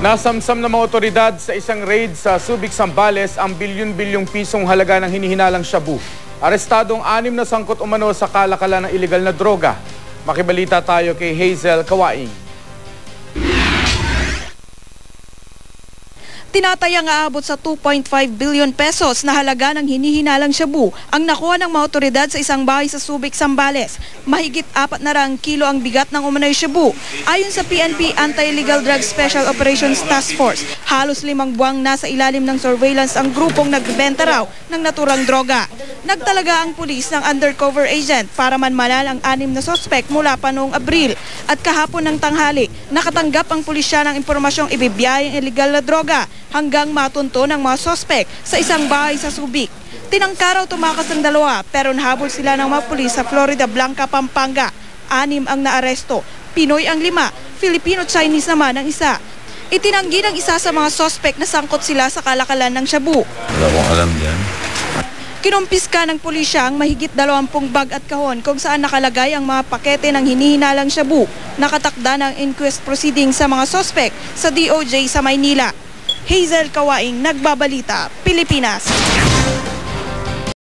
Nasamsam ng mga otoridad sa isang raid sa Subic, Zambales ang bilyon-bilyong pisong halaga ng hinihinalang shabu. Arestadong 6 na sangkot umano sa kalakalan ng iligal na droga. Makibalita tayo kay Hazel Kawaing. Tinatayang aabot sa 2.5 billion pesos na halaga ng hinihinalang shabu ang nakuha ng mga otoridad sa isang bahay sa Subic, Zambales. Mahigit 4 kilo ang bigat ng umano'y shabu. Ayon sa PNP Anti-Illegal Drug Special Operations Task Force, halos 5 buwang nasa ilalim ng surveillance ang grupong nagbebenta raw ng naturang droga. Nagtalaga ang pulis ng undercover agent para manmanan ang 6 na sospek mula pa noong Abril. At kahapon ng tanghali, nakatanggap ang pulisya ng impormasyong ibibiyay ang illegal na droga hanggang matunto ng mga sospek sa isang bahay sa Subic. Tinangkaraw tumakas ang 2 pero nahabol sila ng mga pulis sa Florida Blanca, Pampanga. 6 ang naaresto. Pinoy ang 5, Filipino-Chinese naman ang 1. Itinanggi ng isa sa mga sospek na sangkot sila sa kalakalan ng shabu. Wala akong alam yan. Kinumpiska ng pulisya ang mahigit 20 bag at kahon kung saan nakalagay ang mga pakete ng hinihinalang shabu. Nakatakda ng inquest proceeding sa mga sospek sa DOJ sa Maynila. Hazel Kawaing, Nagbabalita, Pilipinas.